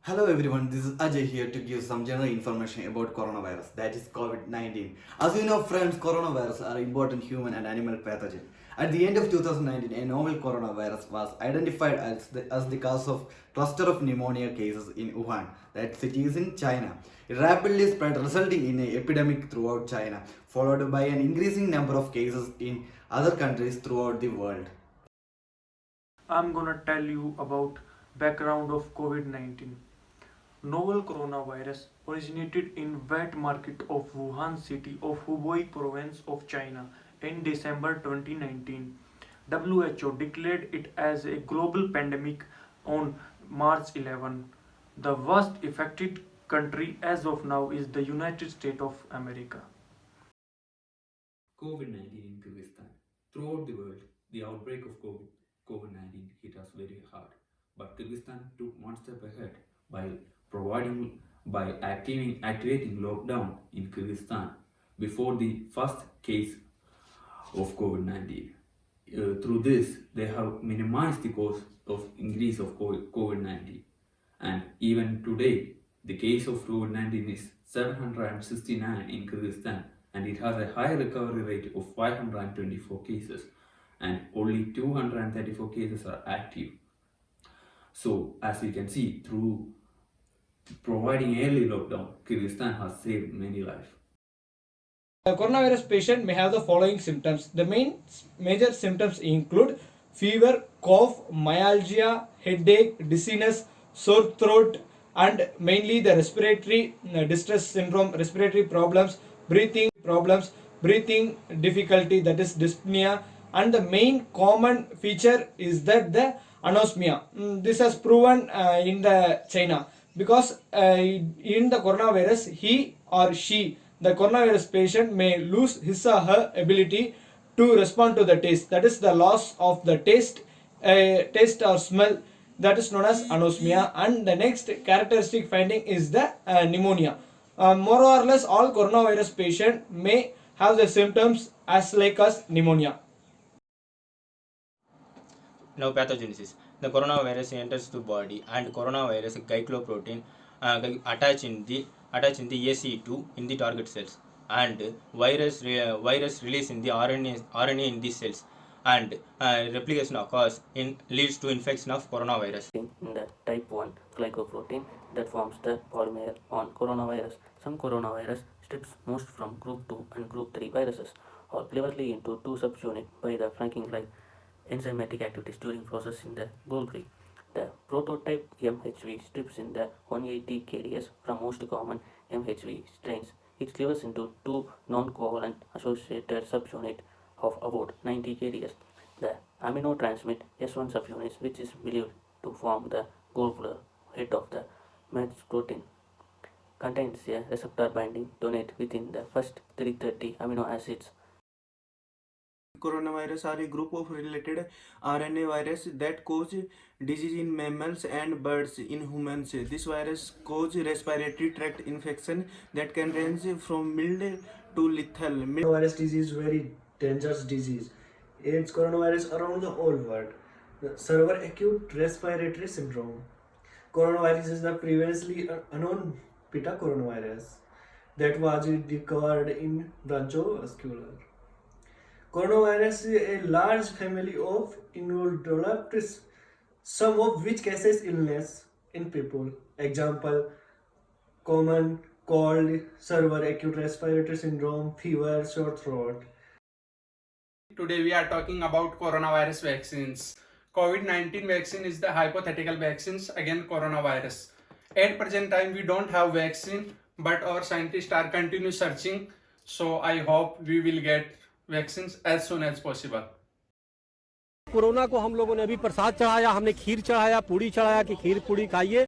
Hello everyone, this is Ajay here to give some general information about coronavirus, that is COVID-19. As you know friends, coronavirus are important human and animal pathogen. At the end of 2019, a novel coronavirus was identified as the cause of cluster of pneumonia cases in Wuhan, that city is in China. It rapidly spread, resulting in an epidemic throughout China, followed by an increasing number of cases in other countries throughout the world. I'm gonna tell you about background of COVID-19. Novel coronavirus originated in wet market of Wuhan city of Hubei province of China in December 2019. WHO declared it as a global pandemic on March 11. The worst affected country as of now is the United States of America. COVID-19 in Kyrgyzstan. Throughout the world, the outbreak of COVID-19 hit us very hard. But Kyrgyzstan took one step ahead by activating lockdown in Kyrgyzstan before the first case of COVID-19. Through this, they have minimized the cause of increase of COVID-19. And even today, the case of COVID-19 is 769 in Kyrgyzstan, and it has a high recovery rate of 524 cases, and only 234 cases are active. So, as you can see, through providing early lockdown, Kyrgyzstan has saved many lives. A coronavirus patient may have the following symptoms. The major symptoms include fever, cough, myalgia, headache, dizziness, sore throat, and mainly the respiratory distress syndrome, respiratory problems, breathing difficulty, that is dyspnea, and the main common feature is that the anosmia. This has proven in the China because in the coronavirus he or she, the coronavirus patient, may lose his or her ability to respond to the taste, that is the loss of the taste or smell, that is known as anosmia. And the next characteristic finding is the pneumonia. More or less all coronavirus patient may have the symptoms as like as pneumonia. Now pathogenesis. The coronavirus enters the body and coronavirus glycoprotein attach in the ACE2 in the target cells, and virus release in the RNA in these cells, and replication occurs in leads to infection of coronavirus. In the type 1 glycoprotein that forms the polymer on coronavirus. Some coronavirus strips most from group 2 and group 3 viruses or cleverly into two subunits by the flanking like enzymatic activities during process in the Golgi. The prototype MHV strips in the 180 kds from most common MHV strains. It cleaves into two non-covalent associated subunits of about 90 kds. The aminotransmit S1 subunit, which is believed to form the gallbladder head of the match protein, contains a receptor binding donate within the first 330 amino acids. Coronavirus are a group of related RNA virus that cause disease in mammals and birds. In humans, this virus cause respiratory tract infection that can range from mild to lethal. Coronavirus disease is very dangerous disease. It's coronavirus around the whole world. The severe acute respiratory syndrome. Coronavirus is the previously unknown beta coronavirus that was discovered in Branchovascular. Coronavirus is a large family of involved, some of which causes illness in people. Example: common cold, severe acute respiratory syndrome, fever, sore throat. Today we are talking about coronavirus vaccines. COVID-19 vaccine is the hypothetical vaccines against coronavirus. At present time we don't have vaccine, but our scientists are continue searching. So I hope we will get vaccines as soon as possible. Corona को हम लोगों ने अभी प्रसाद चढ़ाया, हमने खीर चढ़ाया, पूड़ी चढ़ाया कि खीर पूड़ी खाइए.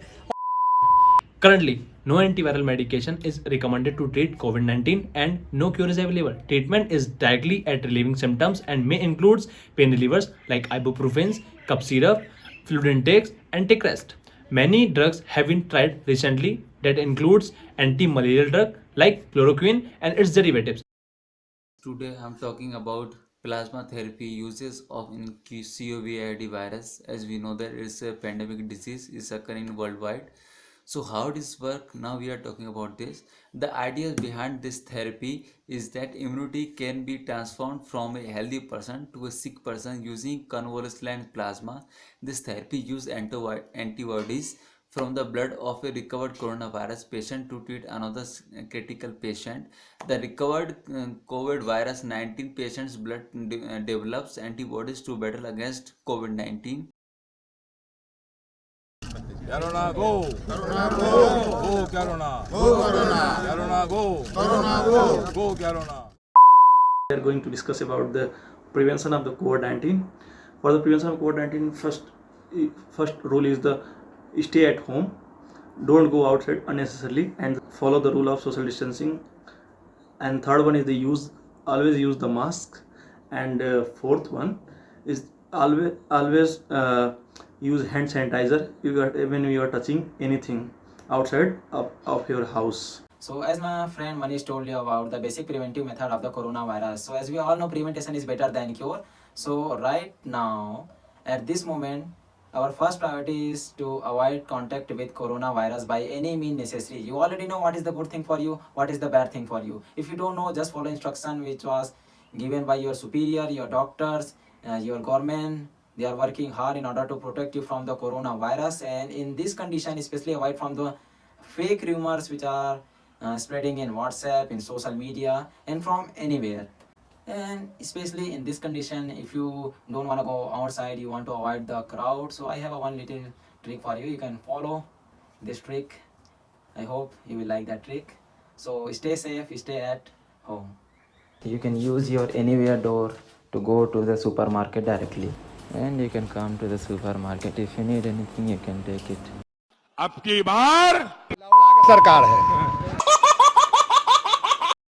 Currently, no antiviral medication is recommended to treat COVID-19 and no cure is available. Treatment is directly at relieving symptoms and may include pain relievers like ibuprofen, cough syrup, fluid intakes, and take rest. Many drugs have been tried recently that includes anti-malarial drug like chloroquine and its derivatives. Today I'm talking about plasma therapy uses of in COVID virus. As we know that it's a pandemic disease is occurring worldwide. So how does work? Now we are talking about this. The idea behind this therapy is that immunity can be transformed from a healthy person to a sick person using convalescent plasma. This therapy uses antibodies from the blood of a recovered coronavirus patient to treat another critical patient. The recovered COVID virus 19 patient's blood develops antibodies to battle against COVID-19. Corona go! Corona go! Go Corona! Go Corona! Corona go! Corona go! Go Corona! We are going to discuss about the prevention of the COVID-19. For the prevention of COVID-19, first rule is the stay at home, don't go outside unnecessarily, and follow the rule of social distancing. And third one is always use the mask. And fourth one is always use hand sanitizer when you are touching anything outside of your house. So as my friend Manish told you about the basic preventive method of the coronavirus. So as we all know, prevention is better than cure. So right now, at this moment, our first priority is to avoid contact with coronavirus by any means necessary. You already know what is the good thing for you, what is the bad thing for you. If you don't know, just follow instruction which was given by your superior, your doctors, your government. They are working hard in order to protect you from the coronavirus. And in this condition, especially avoid from the fake rumors which are spreading in WhatsApp, in social media, and from anywhere. And especially in this condition, if you don't want to go outside, you want to avoid the crowd, so I have one little trick for you. You can follow this trick. I hope you will like that trick. So stay safe, stay at home. You can use your anywhere door to go to the supermarket directly, and you can come to the supermarket. If you need anything, you can take it. अब की बार सरकार है